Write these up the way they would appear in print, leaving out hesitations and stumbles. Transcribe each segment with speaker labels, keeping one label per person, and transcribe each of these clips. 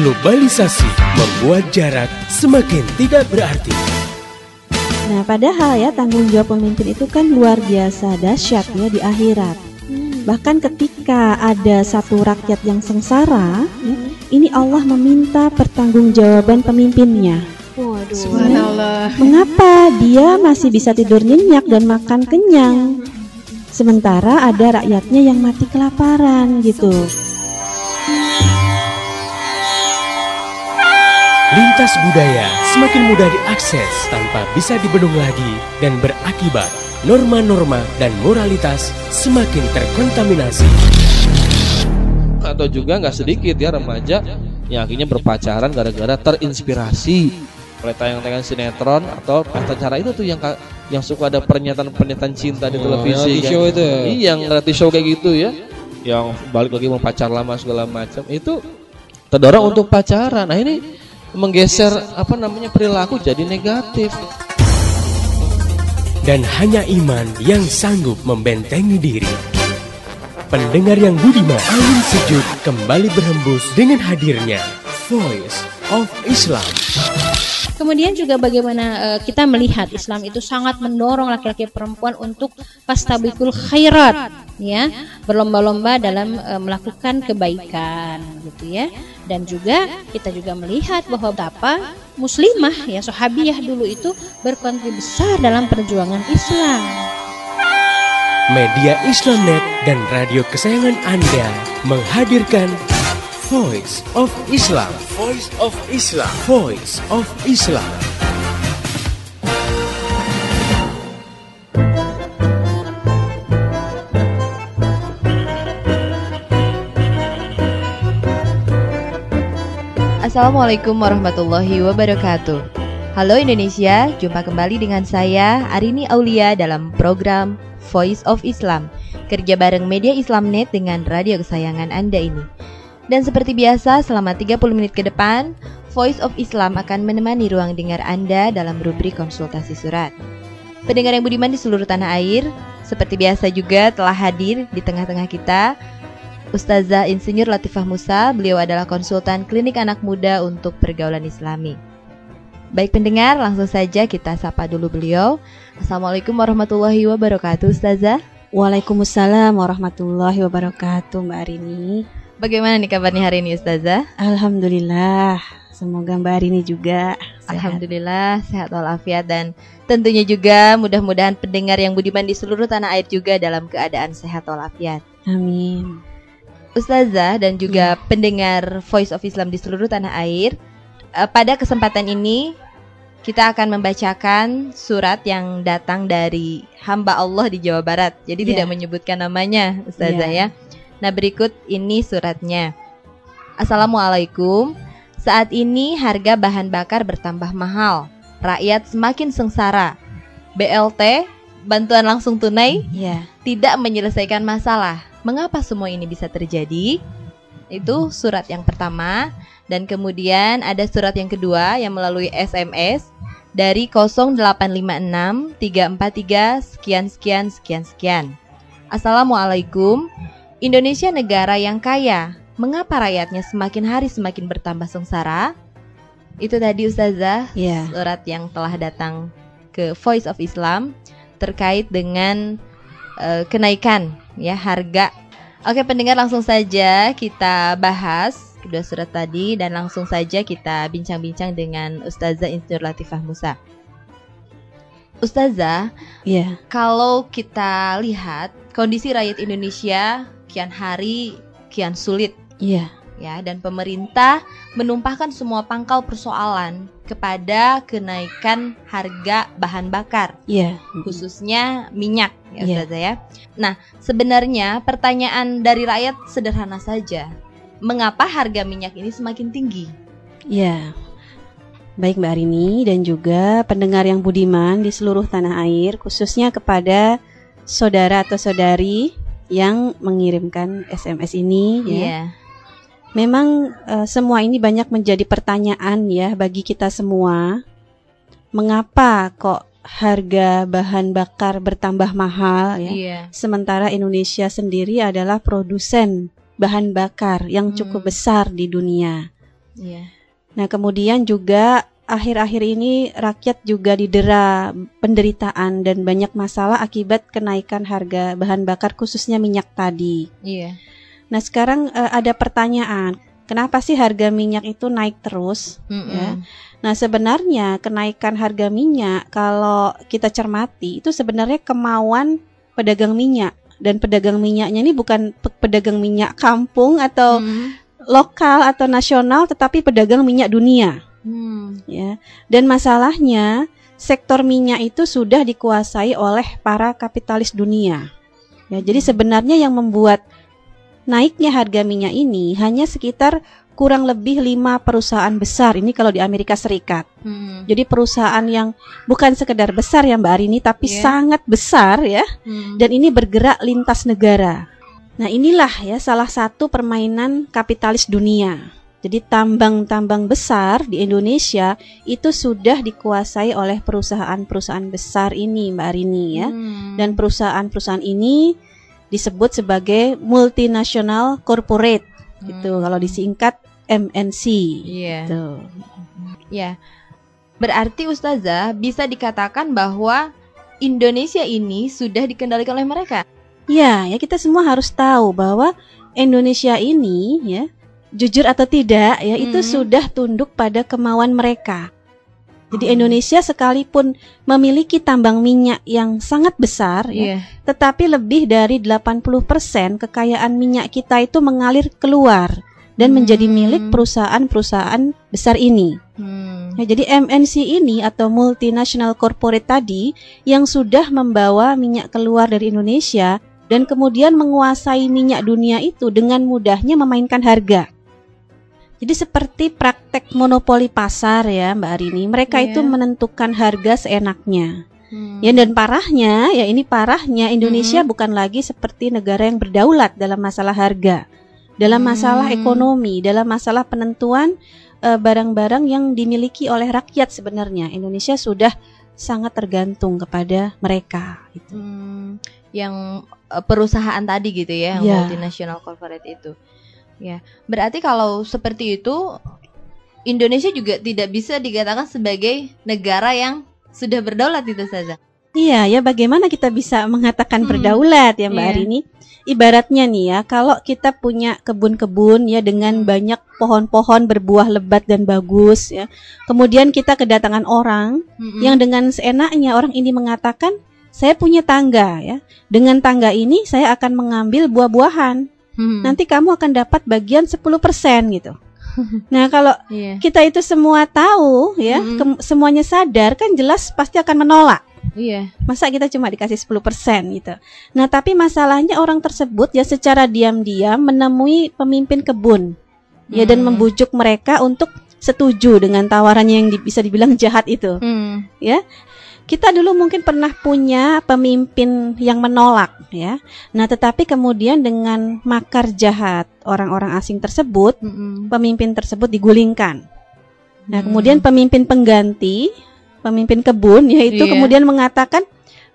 Speaker 1: Globalisasi membuat jarak semakin tidak berarti.
Speaker 2: Nah, padahal ya tanggung jawab pemimpin itu kan luar biasa dahsyatnya di akhirat. Bahkan ketika ada satu rakyat yang sengsara, ini Allah meminta pertanggungjawaban pemimpinnya.
Speaker 3: Waduh.
Speaker 4: Subhanallah.
Speaker 2: Mengapa dia masih bisa tidur nyenyak dan makan kenyang, sementara ada rakyatnya yang mati kelaparan gitu.
Speaker 1: Lintas budaya semakin mudah diakses tanpa bisa dibendung lagi dan berakibat norma-norma dan moralitas semakin terkontaminasi.
Speaker 5: Atau juga nggak sedikit ya remaja yang akhirnya berpacaran gara-gara terinspirasi oleh tayangan-tayangan sinetron atau acara itu tuh yang suka ada pernyataan-pernyataan cinta di televisi
Speaker 6: reality show itu ya?
Speaker 5: Iya, yang reality show kayak gitu ya, yang balik lagi mau pacar lama segala macam itu terdorong untuk pacaran. Nah ini menggeser perilaku jadi negatif.
Speaker 1: Dan hanya iman yang sanggup membentengi diri. Pendengar yang budiman, angin sejuk kembali berhembus dengan hadirnya Voice of Islam.
Speaker 3: Kemudian juga bagaimana kita melihat Islam itu sangat mendorong laki-laki perempuan untuk fastabiqul khairat, ya, berlomba-lomba dalam melakukan kebaikan gitu ya. Dan juga kita juga melihat bahwa betapa muslimah ya sahabiyah dulu itu berkontribusi besar dalam perjuangan Islam.
Speaker 1: Media Islamnet dan radio kesayangan Anda menghadirkan Voice of Islam. Voice of Islam. Voice of Islam.
Speaker 4: Assalamualaikum warahmatullahi wabarakatuh. Halo Indonesia, jumpa kembali dengan saya Arini Aulia dalam program Voice of Islam, kerja bareng Media Islamnet dengan radio kesayangan Anda ini. Dan seperti biasa, selama 30 menit ke depan, Voice of Islam akan menemani ruang dengar Anda dalam rubrik konsultasi surat. Pendengar yang budiman di seluruh tanah air, seperti biasa juga telah hadir di tengah-tengah kita Ustazah Insinyur Latifah Musa. Beliau adalah konsultan klinik anak muda untuk pergaulan Islami. Baik pendengar, langsung saja kita sapa dulu beliau. Assalamualaikum warahmatullahi wabarakatuh, Ustazah.
Speaker 2: Waalaikumsalam warahmatullahi wabarakatuh, Mbak Arini.
Speaker 4: Bagaimana nih kabarnya hari ini, Ustazah?
Speaker 2: Alhamdulillah, semoga Mbak Arini juga sehat.
Speaker 4: Alhamdulillah, sehat walafiat, dan tentunya juga mudah-mudahan pendengar yang budiman di seluruh tanah air juga dalam keadaan sehat walafiat.
Speaker 2: Amin.
Speaker 4: Ustazah dan juga pendengar Voice of Islam di seluruh tanah air, pada kesempatan ini kita akan membacakan surat yang datang dari hamba Allah di Jawa Barat. Jadi tidak menyebutkan namanya, Ustazah ya. Nah, berikut ini suratnya. Assalamualaikum. Saat ini harga bahan bakar bertambah mahal, rakyat semakin sengsara. BLT, bantuan langsung tunai, tidak menyelesaikan masalah. Mengapa semua ini bisa terjadi? Itu surat yang pertama. Dan kemudian ada surat yang kedua yang melalui SMS dari 0856 343 sekian. Assalamualaikum. Indonesia negara yang kaya, mengapa rakyatnya semakin hari semakin bertambah sengsara? Itu tadi Ustazah, surat yang telah datang ke Voice of Islam terkait dengan kenaikan ya harga. Oke pendengar, langsung saja kita bahas kedua surat tadi dan langsung saja kita bincang-bincang dengan Ustazah Insinyur Latifah Musa. Ustazah, kalau kita lihat kondisi rakyat Indonesia kian hari kian sulit, ya, dan pemerintah menumpahkan semua pangkal persoalan kepada kenaikan harga bahan bakar, khususnya minyak, ya Ustazah ya. Nah, sebenarnya pertanyaan dari rakyat sederhana saja, mengapa harga minyak ini semakin tinggi?
Speaker 2: Ya, baik Mbak Arini dan juga pendengar yang budiman di seluruh tanah air, khususnya kepada saudara atau saudari yang mengirimkan SMS ini, memang semua ini banyak menjadi pertanyaan ya bagi kita semua. Mengapa kok harga bahan bakar bertambah mahal ya? Sementara Indonesia sendiri adalah produsen bahan bakar yang cukup besar di dunia.
Speaker 4: Iya.
Speaker 2: Nah, kemudian juga akhir-akhir ini rakyat juga didera penderitaan dan banyak masalah akibat kenaikan harga bahan bakar khususnya minyak tadi.
Speaker 4: Iya.
Speaker 2: Nah, sekarang ada pertanyaan, kenapa sih harga minyak itu naik terus? Ya. Nah, sebenarnya kenaikan harga minyak kalau kita cermati itu sebenarnya kemauan pedagang minyak, dan pedagang minyaknya ini bukan pedagang minyak kampung atau lokal atau nasional, tetapi pedagang minyak dunia. Ya. Dan masalahnya sektor minyak itu sudah dikuasai oleh para kapitalis dunia. Ya, jadi sebenarnya yang membuat naiknya harga minyak ini hanya sekitar kurang lebih 5 perusahaan besar ini kalau di Amerika Serikat. Jadi perusahaan yang bukan sekedar besar ya Mbak Arini, tapi sangat besar ya. Dan ini bergerak lintas negara. Nah, inilah ya salah satu permainan kapitalis dunia. Jadi tambang-tambang besar di Indonesia itu sudah dikuasai oleh perusahaan-perusahaan besar ini Mbak Arini ya. Dan perusahaan-perusahaan ini disebut sebagai multinational corporate. Gitu kalau disingkat MNC. Gitu.
Speaker 4: Ya. Berarti Ustazah bisa dikatakan bahwa Indonesia ini sudah dikendalikan oleh mereka.
Speaker 2: Ya, kita semua harus tahu bahwa Indonesia ini ya, jujur atau tidak ya, itu sudah tunduk pada kemauan mereka. Jadi Indonesia sekalipun memiliki tambang minyak yang sangat besar ya, tetapi lebih dari 80% kekayaan minyak kita itu mengalir keluar dan menjadi milik perusahaan-perusahaan besar ini. Ya, jadi MNC ini atau multinational corporate tadi yang sudah membawa minyak keluar dari Indonesia dan kemudian menguasai minyak dunia itu dengan mudahnya memainkan harga. Jadi seperti praktek monopoli pasar ya Mbak Arini, mereka itu menentukan harga seenaknya. Ya, dan parahnya, ya ini parahnya, Indonesia bukan lagi seperti negara yang berdaulat dalam masalah harga, dalam masalah ekonomi, dalam masalah penentuan barang-barang yang dimiliki oleh rakyat. Sebenarnya Indonesia sudah sangat tergantung kepada mereka. Gitu.
Speaker 4: Yang perusahaan tadi gitu ya, yang multinational corporate itu. Ya, berarti kalau seperti itu Indonesia juga tidak bisa dikatakan sebagai negara yang sudah berdaulat itu saja.
Speaker 2: Iya, ya bagaimana kita bisa mengatakan berdaulat ya Mbak Arini? Ibaratnya nih ya, kalau kita punya kebun-kebun ya dengan banyak pohon-pohon berbuah lebat dan bagus ya. Kemudian kita kedatangan orang yang dengan seenaknya orang ini mengatakan, "Saya punya tangga ya. Dengan tangga ini saya akan mengambil buah-buahan. Nanti kamu akan dapat bagian 10% gitu." Nah, kalau kita itu semua tahu ya, semuanya sadar, kan jelas pasti akan menolak. Masa kita cuma dikasih 10% gitu. Nah, tapi masalahnya orang tersebut ya secara diam-diam menemui pemimpin kebun ya dan membujuk mereka untuk setuju dengan tawarannya yang bisa dibilang jahat itu. Ya. Kita dulu mungkin pernah punya pemimpin yang menolak ya. Nah, tetapi kemudian dengan makar jahat orang-orang asing tersebut, pemimpin tersebut digulingkan. Nah, kemudian pemimpin pengganti, pemimpin kebun yaitu kemudian mengatakan,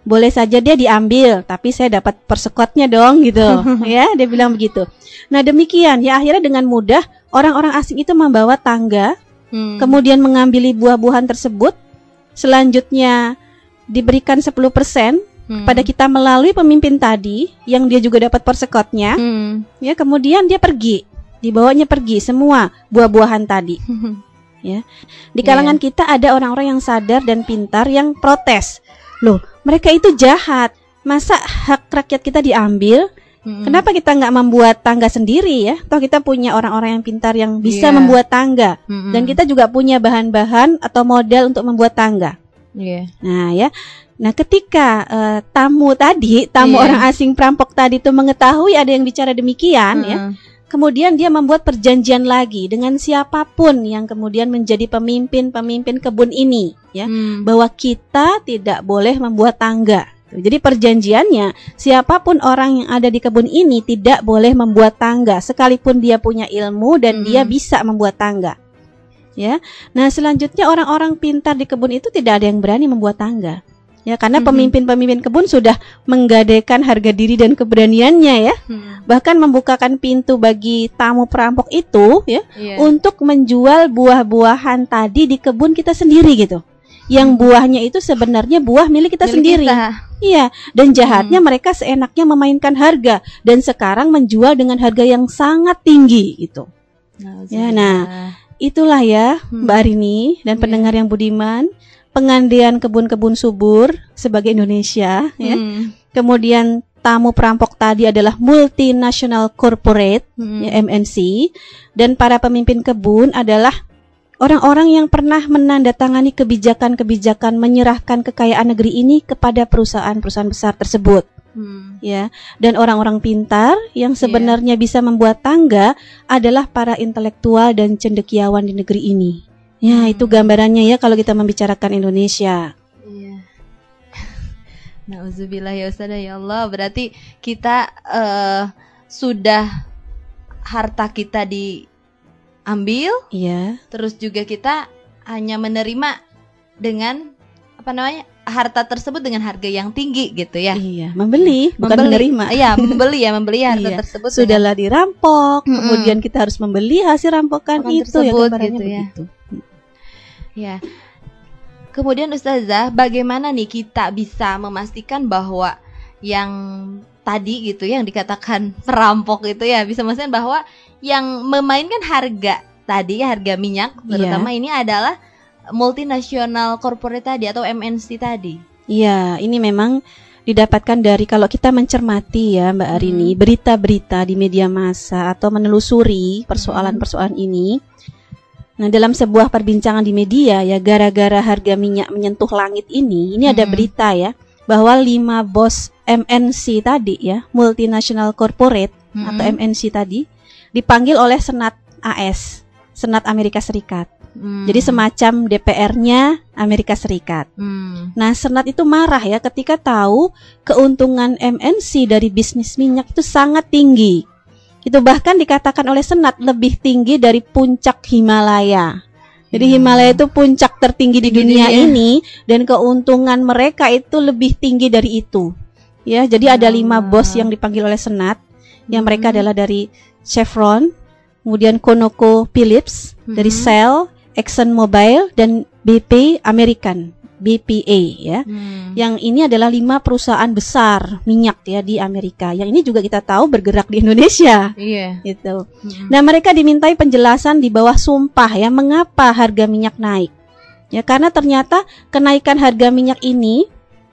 Speaker 2: boleh saja dia diambil, tapi saya dapat persekotnya dong gitu. Ya, dia bilang begitu. Nah, demikian ya, akhirnya dengan mudah orang-orang asing itu membawa tangga, kemudian mengambil buah-buahan tersebut. Selanjutnya diberikan 10% pada kita melalui pemimpin tadi yang dia juga dapat persekotnya. Ya, kemudian dia pergi, dibawanya pergi semua buah-buahan tadi. Ya. Di kalangan kita ada orang-orang yang sadar dan pintar yang protes. Loh, mereka itu jahat. Masa hak rakyat kita diambil? Kenapa kita nggak membuat tangga sendiri ya? Toh kita punya orang-orang yang pintar yang bisa membuat tangga. Dan kita juga punya bahan-bahan atau modal untuk membuat tangga. Nah ya, nah ketika tamu orang asing perampok tadi itu mengetahui ada yang bicara demikian ya, kemudian dia membuat perjanjian lagi dengan siapapun yang kemudian menjadi pemimpin kebun ini ya, bahwa kita tidak boleh membuat tangga. Jadi perjanjiannya, siapapun orang yang ada di kebun ini tidak boleh membuat tangga sekalipun dia punya ilmu dan dia bisa membuat tangga. Ya. Nah, selanjutnya orang-orang pintar di kebun itu tidak ada yang berani membuat tangga. Ya, karena pemimpin-pemimpin kebun sudah menggadaikan harga diri dan keberaniannya ya. Bahkan membukakan pintu bagi tamu perampok itu ya untuk menjual buah-buahan tadi di kebun kita sendiri gitu. Yang buahnya itu sebenarnya buah milik kita sendiri. Iya, dan jahatnya mereka seenaknya memainkan harga dan sekarang menjual dengan harga yang sangat tinggi gitu. Ya, nah, itulah ya Mbak Arini dan pendengar yang budiman, pengandaian kebun-kebun subur sebagai Indonesia ya. Kemudian tamu perampok tadi adalah multinational corporate ya, MNC, dan para pemimpin kebun adalah orang-orang yang pernah menandatangani kebijakan-kebijakan menyerahkan kekayaan negeri ini kepada perusahaan-perusahaan besar tersebut. Ya, dan orang-orang pintar yang sebenarnya bisa membuat tangga adalah para intelektual dan cendekiawan di negeri ini. Ya, itu gambarannya ya kalau kita membicarakan Indonesia.
Speaker 4: Iya. Nauzubillah ya Ustaz ya Allah. Berarti kita sudah harta kita diambil.
Speaker 2: Iya.
Speaker 4: Terus juga kita hanya menerima dengan harta tersebut dengan harga yang tinggi gitu ya.
Speaker 2: Iya, membeli, bukan menerima.
Speaker 4: Iya, membeli harta tersebut.
Speaker 2: Sudahlah dirampok, kemudian kita harus membeli hasil rampokan itu
Speaker 4: tersebut,
Speaker 2: ya,
Speaker 4: gitu ya.
Speaker 2: begitu.
Speaker 4: Ya. Kemudian Ustazah, bagaimana nih kita bisa memastikan bahwa yang tadi gitu yang dikatakan perampok itu ya, bisa memastikan bahwa yang memainkan harga tadi, harga minyak terutama ini adalah multinasional corporate tadi atau MNC tadi.
Speaker 2: Iya, ini memang didapatkan dari kalau kita mencermati ya Mbak Arini, berita-berita di media massa atau menelusuri persoalan-persoalan ini. Nah, dalam sebuah perbincangan di media ya, gara-gara harga minyak menyentuh langit ini ada berita ya bahwa 5 bos MNC tadi ya, multinational corporate atau MNC tadi dipanggil oleh Senat AS, Senat Amerika Serikat. Jadi semacam DPR-nya Amerika Serikat. Nah, Senat itu marah ya ketika tahu keuntungan MNC dari bisnis minyak itu sangat tinggi. Itu bahkan dikatakan oleh Senat lebih tinggi dari puncak Himalaya. Jadi Himalaya itu puncak tertinggi di dunia ini, dan keuntungan mereka itu lebih tinggi dari itu. Ya, jadi ada 5 bos yang dipanggil oleh Senat, yang mereka adalah dari Chevron, kemudian ConocoPhillips, dari Shell, ExxonMobil, dan BP American, BPA ya. Yang ini adalah 5 perusahaan besar minyak ya di Amerika. Yang ini juga kita tahu bergerak di Indonesia.
Speaker 4: Iya.
Speaker 2: Gitu. Nah, mereka dimintai penjelasan di bawah sumpah ya, mengapa harga minyak naik. Ya, karena ternyata kenaikan harga minyak ini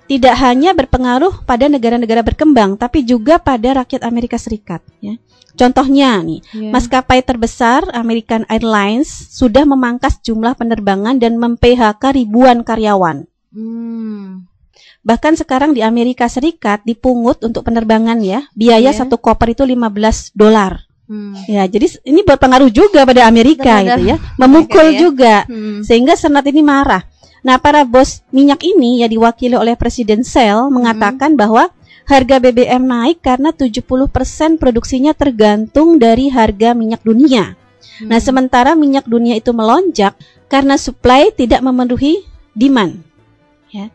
Speaker 2: tidak hanya berpengaruh pada negara-negara berkembang, tapi juga pada rakyat Amerika Serikat ya. Contohnya nih, maskapai terbesar American Airlines sudah memangkas jumlah penerbangan dan mem-PHK ribuan karyawan. Bahkan sekarang di Amerika Serikat dipungut untuk penerbangan ya, biaya satu koper itu $15. Ya, jadi ini berpengaruh juga pada Amerika gitu ya, memukul juga, sehingga Senat ini marah. Nah, para bos minyak ini ya diwakili oleh Presiden Shell mengatakan bahwa harga BBM naik karena 70% produksinya tergantung dari harga minyak dunia. Nah, sementara minyak dunia itu melonjak karena supply tidak memenuhi demand. Ya.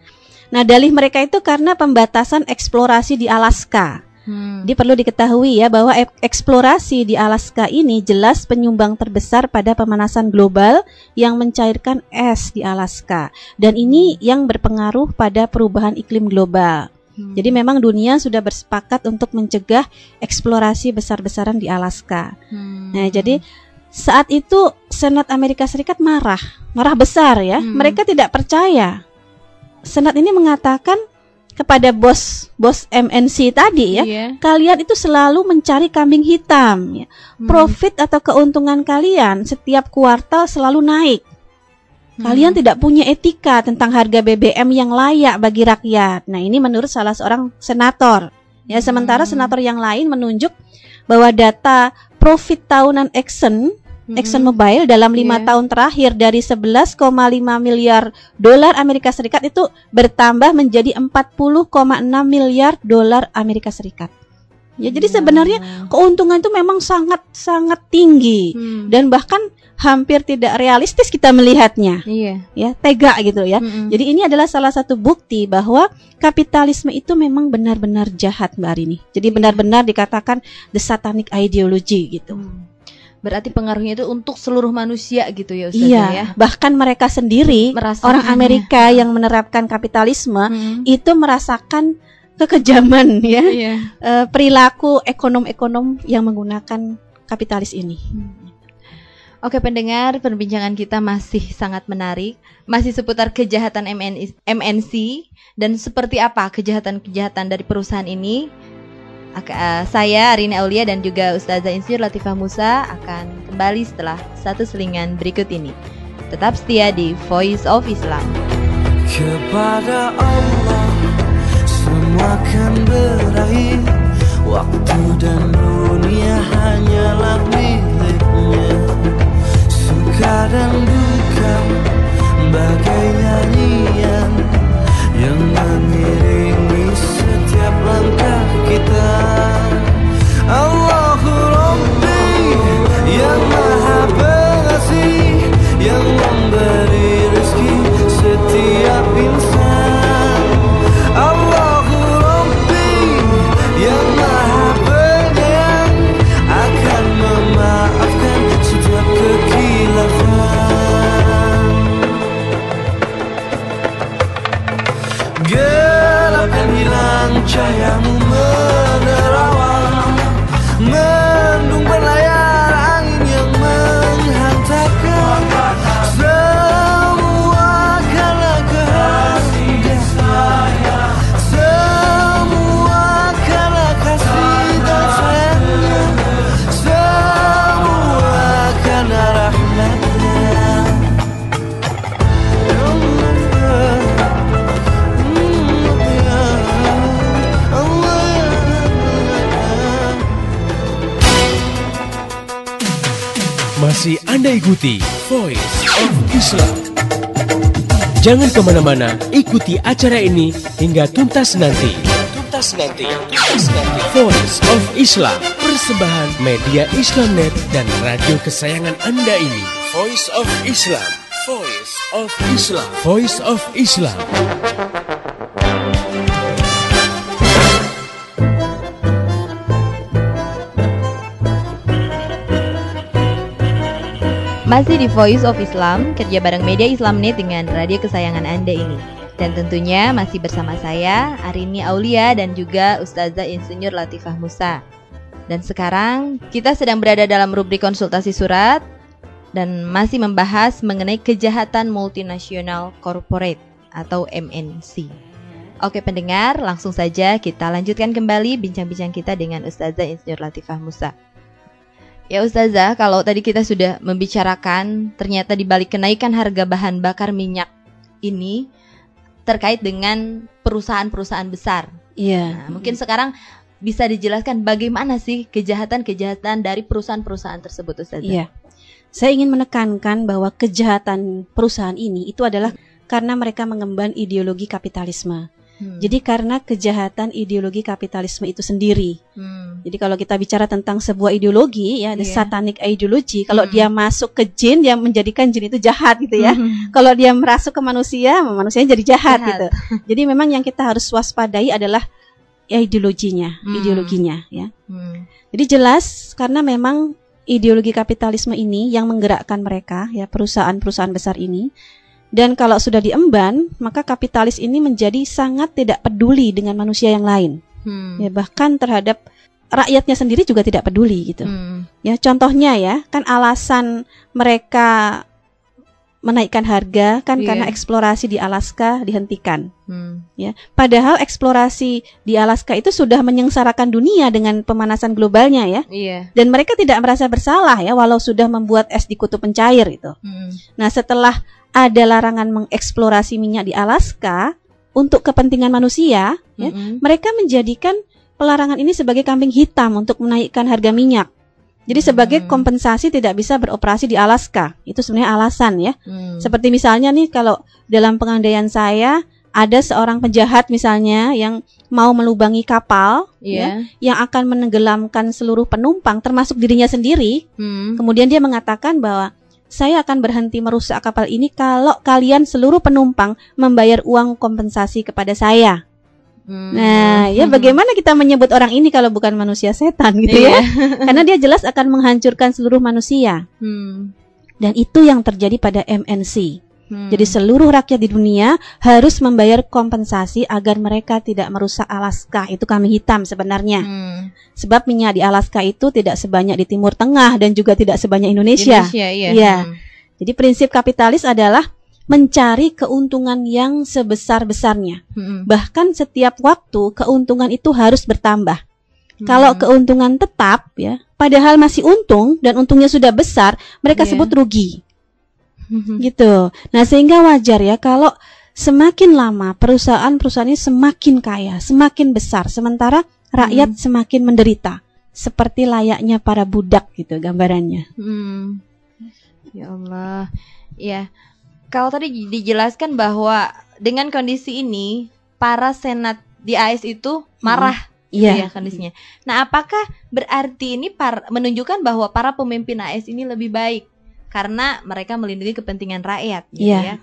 Speaker 2: Nah, dalih mereka itu karena pembatasan eksplorasi di Alaska. Jadi perlu diketahui ya bahwa eksplorasi di Alaska ini jelas penyumbang terbesar pada pemanasan global yang mencairkan es di Alaska. Dan ini yang berpengaruh pada perubahan iklim global. Jadi memang dunia sudah bersepakat untuk mencegah eksplorasi besar-besaran di Alaska. Nah, jadi saat itu Senat Amerika Serikat marah besar ya. Mereka tidak percaya. Senat ini mengatakan kepada bos MNC tadi ya, kalian itu selalu mencari kambing hitam ya. Profit atau keuntungan kalian setiap kuartal selalu naik. Kalian tidak punya etika tentang harga BBM yang layak bagi rakyat. Nah, ini menurut salah seorang senator. Ya, sementara senator yang lain menunjuk bahwa data profit tahunan ExxonMobil dalam 5 tahun terakhir dari 11,5 miliar dolar Amerika Serikat itu bertambah menjadi 40,6 miliar dolar Amerika Serikat. Ya, jadi sebenarnya keuntungan itu memang sangat tinggi, dan bahkan hampir tidak realistis kita melihatnya.
Speaker 4: Iya.
Speaker 2: Ya, tega gitu ya. Jadi ini adalah salah satu bukti bahwa kapitalisme itu memang benar-benar jahat, Mbak Arini. Jadi benar-benar dikatakan the satanic ideology gitu.
Speaker 4: Berarti pengaruhnya itu untuk seluruh manusia gitu ya Ustazah
Speaker 2: Iya,
Speaker 4: ya.
Speaker 2: bahkan mereka sendiri
Speaker 4: Merasakannya.
Speaker 2: orang Amerika yang menerapkan kapitalisme itu merasakan kekejaman ya.
Speaker 4: Iya.
Speaker 2: Perilaku ekonom-ekonom yang menggunakan kapitalis ini.
Speaker 4: Oke pendengar, perbincangan kita masih sangat menarik. Masih seputar kejahatan MNC dan seperti apa kejahatan-kejahatan dari perusahaan ini. Saya Arini Aulia dan juga Ustazah Insinyur Latifah Musa akan kembali setelah satu selingan berikut ini. Tetap setia di Voice of Islam.
Speaker 6: Kepada Allah semua kan berakhir, waktu dan dunia hanyalah miliknya. Suka dan duka bagai nyanyian yang mengiringi setiap langkah kita. Allahu Rabbi yang maha pengasih, yang memberi rezeki setiap insan. Allahu Rabbi yang maha penyayang, akan memaafkan setiap kekilafan. Gelapkan hilang cahayamu menerawang, mendung berlayar angin yang menghantarkan. Semua karena kehendak saya, semua karena kasih dan sayangnya, semua karena rahmatnya.
Speaker 1: Masih Anda ikuti Voice of Islam. Jangan kemana-mana, ikuti acara ini hingga tuntas nanti. Voice of Islam, persembahan media Islamnet dan radio kesayangan Anda ini. Voice of Islam, Voice of Islam, Voice of Islam.
Speaker 4: Masih di Voice of Islam, kerja bareng media Islamnet dengan radio kesayangan Anda ini. Dan tentunya masih bersama saya, Arini Aulia dan juga Ustazah Insinyur Latifah Musa. Dan sekarang kita sedang berada dalam rubrik konsultasi surat dan masih membahas mengenai kejahatan multinasional corporate atau MNC. Oke pendengar, langsung saja kita lanjutkan kembali bincang-bincang kita dengan Ustazah Insinyur Latifah Musa. Ya Ustazah, kalau tadi kita sudah membicarakan ternyata di balik kenaikan harga bahan bakar minyak ini terkait dengan perusahaan-perusahaan besar.
Speaker 2: Iya.
Speaker 4: Nah, mungkin sekarang bisa dijelaskan bagaimana sih kejahatan-kejahatan dari perusahaan-perusahaan tersebut Ustazah?
Speaker 2: Iya. Saya ingin menekankan bahwa kejahatan perusahaan ini itu adalah karena mereka mengemban ideologi kapitalisme. Jadi karena kejahatan ideologi kapitalisme itu sendiri. Jadi kalau kita bicara tentang sebuah ideologi ya, the satanic ideology, kalau dia masuk ke jin, dia menjadikan jin itu jahat gitu ya. Kalau dia merasuk ke manusia, manusianya jadi jahat gitu. Jadi memang yang kita harus waspadai adalah ideologinya ya. Jadi jelas karena memang ideologi kapitalisme ini yang menggerakkan mereka ya, perusahaan-perusahaan besar ini. Dan kalau sudah diemban, maka kapitalis ini menjadi sangat tidak peduli dengan manusia yang lain. Ya, bahkan terhadap rakyatnya sendiri juga tidak peduli gitu. Ya, contohnya ya, kan alasan mereka menaikkan harga kan karena eksplorasi di Alaska dihentikan. Ya, padahal eksplorasi di Alaska itu sudah menyengsarakan dunia dengan pemanasan globalnya ya. Dan mereka tidak merasa bersalah ya, walau sudah membuat es di kutub mencair itu. Nah, setelah ada larangan mengeksplorasi minyak di Alaska untuk kepentingan manusia, ya, mereka menjadikan pelarangan ini sebagai kambing hitam untuk menaikkan harga minyak. Jadi sebagai kompensasi tidak bisa beroperasi di Alaska. Itu sebenarnya alasan ya. Seperti misalnya nih, kalau dalam pengandaian saya ada seorang penjahat misalnya yang mau melubangi kapal ya, yang akan menenggelamkan seluruh penumpang termasuk dirinya sendiri. Kemudian dia mengatakan bahwa saya akan berhenti merusak kapal ini kalau kalian seluruh penumpang membayar uang kompensasi kepada saya. Nah, ya bagaimana kita menyebut orang ini kalau bukan manusia setan gitu ya? Karena dia jelas akan menghancurkan seluruh manusia. Dan itu yang terjadi pada MNC. Jadi seluruh rakyat di dunia harus membayar kompensasi agar mereka tidak merusak Alaska. Itu kambing hitam sebenarnya. Sebab minyak di Alaska itu tidak sebanyak di Timur Tengah dan juga tidak sebanyak Indonesia. Iya. Jadi prinsip kapitalis adalah mencari keuntungan yang sebesar-besarnya. Bahkan setiap waktu keuntungan itu harus bertambah. Kalau keuntungan tetap ya, padahal masih untung dan untungnya sudah besar, mereka sebut rugi. Gitu. Nah, sehingga wajar ya kalau semakin lama perusahaan-perusahaan ini semakin kaya, semakin besar, sementara rakyat semakin menderita. Seperti layaknya para budak gitu gambarannya.
Speaker 4: Ya Allah. Ya. Kalau tadi dijelaskan bahwa dengan kondisi ini para senat di AS itu marah gitu ya kondisinya. Nah, apakah berarti ini menunjukkan bahwa para pemimpin AS ini lebih baik karena mereka melindungi kepentingan rakyat gitu ya?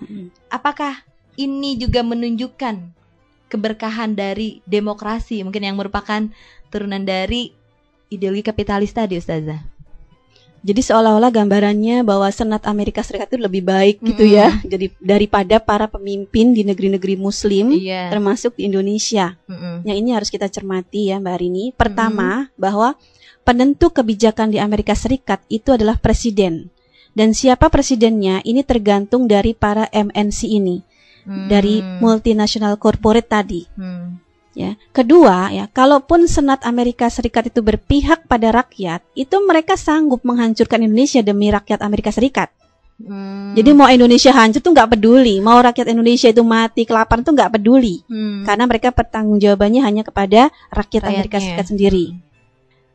Speaker 4: Apakah ini juga menunjukkan keberkahan dari demokrasi mungkin yang merupakan turunan dari ideologi kapitalis tadi, Ustazah?
Speaker 2: Jadi seolah-olah gambarannya bahwa Senat Amerika Serikat itu lebih baik gitu ya. Jadi daripada para pemimpin di negeri-negeri Muslim, termasuk di Indonesia. Yang ini harus kita cermati ya Mbak Arini. Pertama, bahwa penentu kebijakan di Amerika Serikat itu adalah presiden. Dan siapa presidennya ini tergantung dari para MNC ini, dari multinational corporate tadi. Ya. Kedua, ya, kalaupun Senat Amerika Serikat itu berpihak pada rakyat, itu mereka sanggup menghancurkan Indonesia demi rakyat Amerika Serikat. Jadi mau Indonesia hancur tuh nggak peduli, mau rakyat Indonesia itu mati kelaparan tuh nggak peduli, karena mereka pertanggungjawabannya hanya kepada rakyat Amerika Serikat sendiri.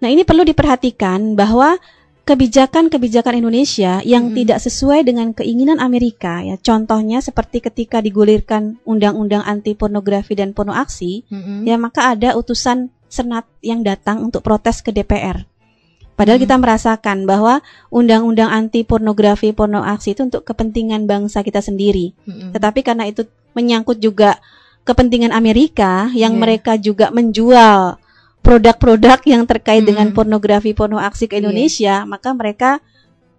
Speaker 2: Nah, ini perlu diperhatikan bahwa kebijakan-kebijakan Indonesia yang tidak sesuai dengan keinginan Amerika ya, contohnya seperti ketika digulirkan undang-undang anti pornografi dan porno aksi, ya maka ada utusan Senat yang datang untuk protes ke DPR. Padahal kita merasakan bahwa undang-undang anti pornografi porno aksi itu untuk kepentingan bangsa kita sendiri. Tetapi karena itu menyangkut juga kepentingan Amerika yang mereka juga menjual produk-produk yang terkait dengan pornografi porno aksi ke Indonesia, maka mereka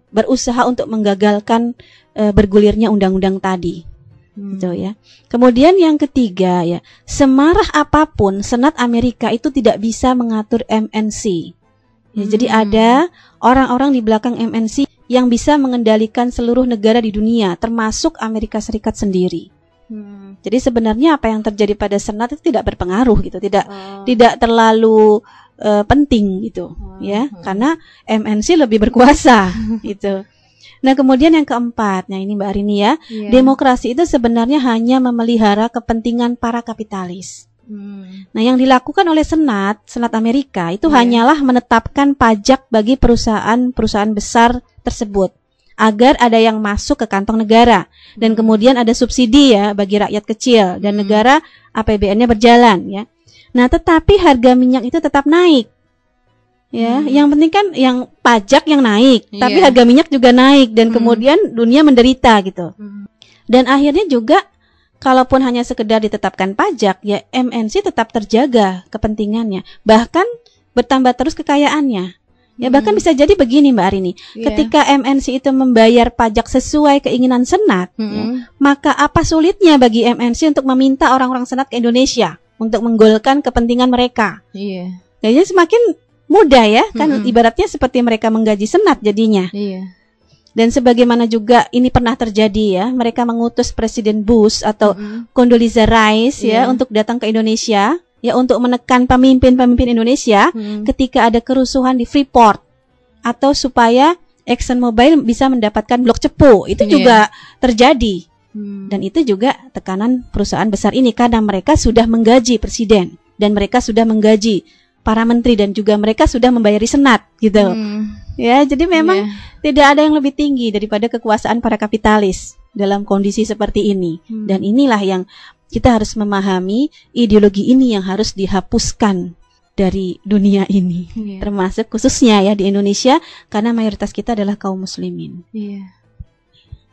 Speaker 2: berusaha untuk menggagalkan bergulirnya undang-undang tadi. Gitu ya. Kemudian yang ketiga ya, semarah apapun Senat Amerika itu tidak bisa mengatur MNC. Ya, jadi ada orang-orang di belakang MNC yang bisa mengendalikan seluruh negara di dunia, termasuk Amerika Serikat sendiri. Jadi sebenarnya apa yang terjadi pada Senat itu tidak berpengaruh gitu, tidak terlalu penting gitu, ya, karena MNC lebih berkuasa gitu. Nah, kemudian yang keempat, nah ini Mbak Arini ya, demokrasi itu sebenarnya hanya memelihara kepentingan para kapitalis. Nah, yang dilakukan oleh Senat Amerika itu hanyalah menetapkan pajak bagi perusahaan-perusahaan besar tersebut, agar ada yang masuk ke kantong negara dan kemudian ada subsidi ya bagi rakyat kecil dan negara APBN-nya berjalan ya. Nah, tetapi harga minyak itu tetap naik. Ya, yang penting kan yang pajak yang naik, tapi harga minyak juga naik dan kemudian dunia menderita gitu. Dan akhirnya juga kalaupun hanya sekedar ditetapkan pajak, ya MNC tetap terjaga kepentingannya, bahkan bertambah terus kekayaannya. Ya, bahkan bisa jadi begini Mbak Arini, ketika MNC itu membayar pajak sesuai keinginan Senat, ya, maka apa sulitnya bagi MNC untuk meminta orang-orang Senat ke Indonesia untuk menggolkan kepentingan mereka? Jadi semakin mudah ya, kan ibaratnya seperti mereka menggaji Senat jadinya. Dan sebagaimana juga ini pernah terjadi ya, mereka mengutus Presiden Bush atau Condoleezza Rice ya untuk datang ke Indonesia. Ya, untuk menekan pemimpin-pemimpin Indonesia ketika ada kerusuhan di Freeport, atau supaya ExxonMobil bisa mendapatkan blok cepu. Itu juga terjadi. Dan itu juga tekanan perusahaan besar ini karena mereka sudah menggaji presiden dan mereka sudah menggaji para menteri dan juga mereka sudah membayari Senat gitu. Ya, jadi memang tidak ada yang lebih tinggi daripada kekuasaan para kapitalis dalam kondisi seperti ini. Dan inilah yang kita harus memahami, ideologi ini yang harus dihapuskan dari dunia ini, termasuk khususnya ya di Indonesia, karena mayoritas kita adalah kaum muslimin.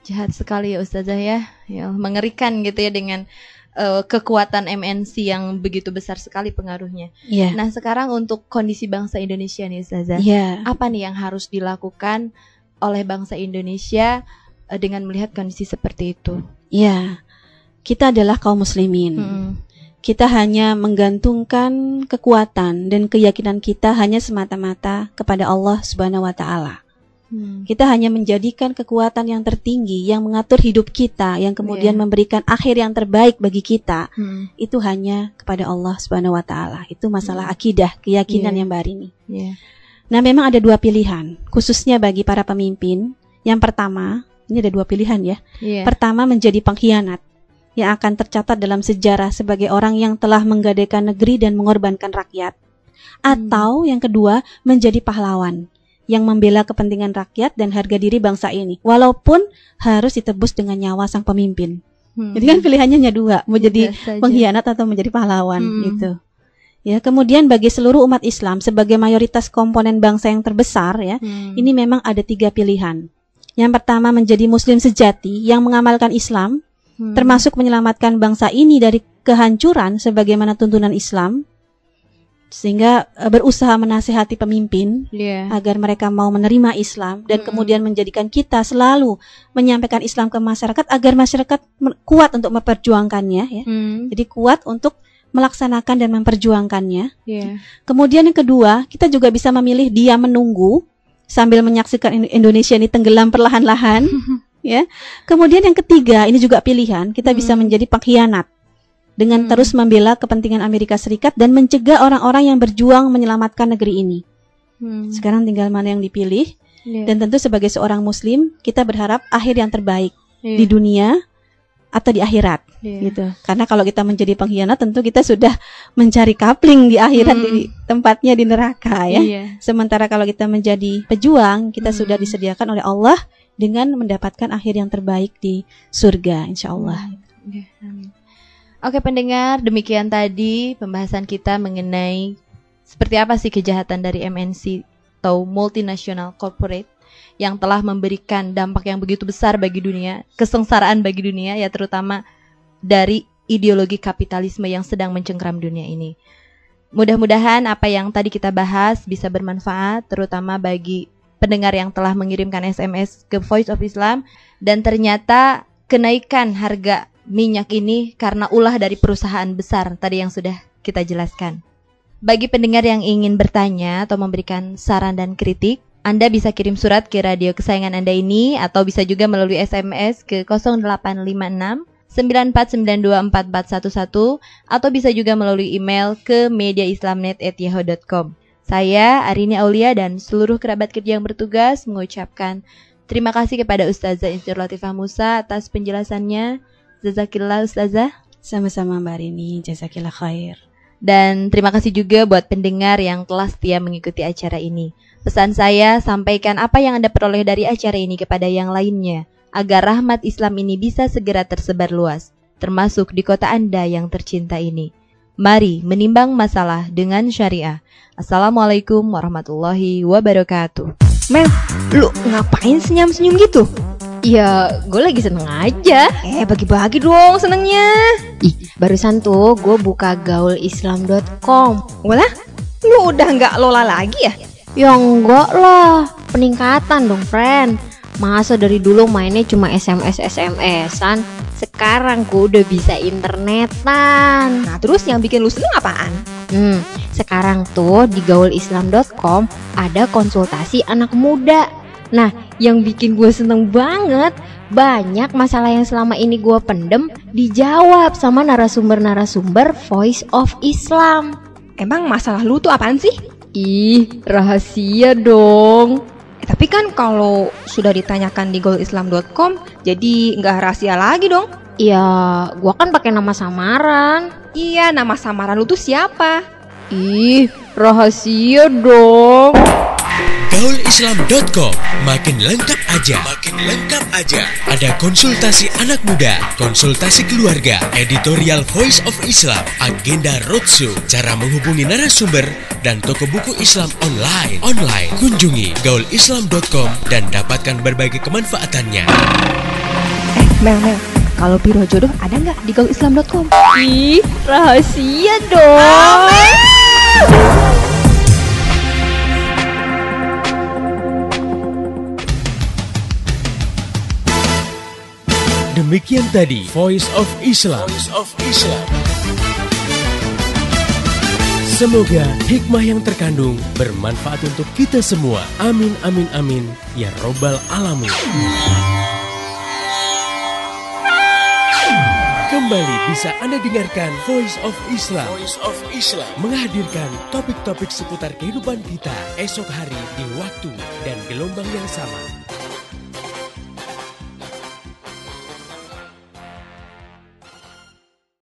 Speaker 4: Jahat sekali ya Ustazah ya. Ya, mengerikan gitu ya dengan kekuatan MNC yang begitu besar sekali pengaruhnya.
Speaker 2: Iya.
Speaker 4: Nah, sekarang untuk kondisi bangsa Indonesia nih Ustazah.
Speaker 2: Iya.
Speaker 4: Apa nih yang harus dilakukan oleh bangsa Indonesia dengan melihat kondisi seperti itu?
Speaker 2: Iya. Kita adalah kaum muslimin. Kita hanya menggantungkan kekuatan dan keyakinan kita hanya semata-mata kepada Allah Subhanahu wa taala. Kita hanya menjadikan kekuatan yang tertinggi yang mengatur hidup kita, yang kemudian memberikan akhir yang terbaik bagi kita, itu hanya kepada Allah Subhanahu wa taala. Itu masalah akidah, keyakinan yang Mbak Arini. Nah, memang ada dua pilihan, khususnya bagi para pemimpin. Yang pertama, ini ada dua pilihan ya. Pertama, menjadi pengkhianat yang akan tercatat dalam sejarah sebagai orang yang telah menggadaikan negeri dan mengorbankan rakyat. Atau yang kedua, menjadi pahlawan yang membela kepentingan rakyat dan harga diri bangsa ini, walaupun harus ditebus dengan nyawa sang pemimpin. Jadi kan pilihannya hanya dua, mau jadi pengkhianat atau menjadi pahlawan gitu. Ya, kemudian bagi seluruh umat Islam sebagai mayoritas komponen bangsa yang terbesar ya, ini memang ada tiga pilihan. Yang pertama, menjadi muslim sejati yang mengamalkan Islam, termasuk menyelamatkan bangsa ini dari kehancuran sebagaimana tuntunan Islam, sehingga berusaha menasihati pemimpin agar mereka mau menerima Islam dan kemudian menjadikan kita selalu menyampaikan Islam ke masyarakat agar masyarakat kuat untuk memperjuangkannya ya. Jadi kuat untuk melaksanakan dan memperjuangkannya. Kemudian yang kedua, kita juga bisa memilih diam menunggu sambil menyaksikan Indonesia ini tenggelam perlahan-lahan ya. Kemudian yang ketiga, ini juga pilihan, kita bisa menjadi pengkhianat dengan terus membela kepentingan Amerika Serikat dan mencegah orang-orang yang berjuang menyelamatkan negeri ini. Sekarang tinggal mana yang dipilih. Dan tentu sebagai seorang muslim, kita berharap akhir yang terbaik di dunia atau di akhirat gitu. Karena kalau kita menjadi pengkhianat, tentu kita sudah mencari kapling di akhirat, di tempatnya di neraka ya. Sementara kalau kita menjadi pejuang, kita sudah disediakan oleh Allah dengan mendapatkan akhir yang terbaik di surga, insya Allah.
Speaker 4: Oke pendengar, demikian tadi pembahasan kita mengenai seperti apa sih kejahatan dari MNC atau multinational corporate yang telah memberikan dampak yang begitu besar bagi dunia, kesengsaraan bagi dunia ya, terutama dari ideologi kapitalisme yang sedang mencengkram dunia ini. Mudah-mudahan apa yang tadi kita bahas bisa bermanfaat, terutama bagi pendengar yang telah mengirimkan SMS ke Voice of Islam, dan ternyata kenaikan harga minyak ini karena ulah dari perusahaan besar tadi yang sudah kita jelaskan. Bagi pendengar yang ingin bertanya atau memberikan saran dan kritik, Anda bisa kirim surat ke radio kesayangan Anda ini, atau bisa juga melalui SMS ke 0856 94924411, atau bisa juga melalui email ke mediaislamnet@yahoo.com. Saya Arini Aulia dan seluruh kerabat kerja yang bertugas mengucapkan terima kasih kepada Ustazah Insinyur Latifah Musa atas penjelasannya. Jazakillah Ustazah.
Speaker 2: Sama-sama Mbak Rini, jazakillah khair.
Speaker 4: Dan terima kasih juga buat pendengar yang telah setia mengikuti acara ini. Pesan saya, sampaikan apa yang Anda peroleh dari acara ini kepada yang lainnya, agar rahmat Islam ini bisa segera tersebar luas, termasuk di kota Anda yang tercinta ini. Mari menimbang masalah dengan syariah. Assalamualaikum warahmatullahi wabarakatuh.
Speaker 7: Mel, lu ngapain senyum-senyum gitu?
Speaker 3: Ya, gue lagi seneng aja.
Speaker 7: Bagi-bagi dong senengnya.
Speaker 3: Ih, barusan tuh gue buka gaulislam.com.
Speaker 7: Walah, lu udah nggak lola lagi ya?
Speaker 3: Ya enggak lah, peningkatan dong friend. Masa dari dulu mainnya cuma SMS-SMS-an, sekarang gue udah bisa internetan.
Speaker 7: Nah terus yang bikin lu seneng apaan?
Speaker 3: Sekarang tuh di gaulislam.com ada konsultasi anak muda. Nah, yang bikin gue seneng banget, banyak masalah yang selama ini gue pendem dijawab sama narasumber-narasumber Voice of Islam.
Speaker 7: Emang masalah lu tuh apaan sih?
Speaker 3: Ih, rahasia dong.
Speaker 7: Tapi kan kalau sudah ditanyakan di gaulislam.com, jadi nggak rahasia lagi dong.
Speaker 3: Ya, gue kan pakai nama samaran.
Speaker 7: Iya, nama samaran lu tuh siapa?
Speaker 3: Ih, rahasia dong.
Speaker 1: Gaulislam.com, makin lengkap aja, makin lengkap aja. Ada konsultasi anak muda, konsultasi keluarga, editorial Voice of Islam, agenda roadshow, cara menghubungi narasumber, dan toko buku Islam online. Kunjungi gaulislam.com dan dapatkan berbagai kemanfaatannya.
Speaker 7: Mel, kalau biro jodoh ada nggak di gaulislam.com?
Speaker 4: Ih, rahasia dong.
Speaker 1: Demikian tadi Voice of Islam. Semoga hikmah yang terkandung bermanfaat untuk kita semua. Amin, amin, amin. Ya Robbal Alamin. Kembali bisa Anda dengarkan Voice of Islam. Menghadirkan topik-topik seputar kehidupan kita esok hari di waktu dan gelombang yang sama.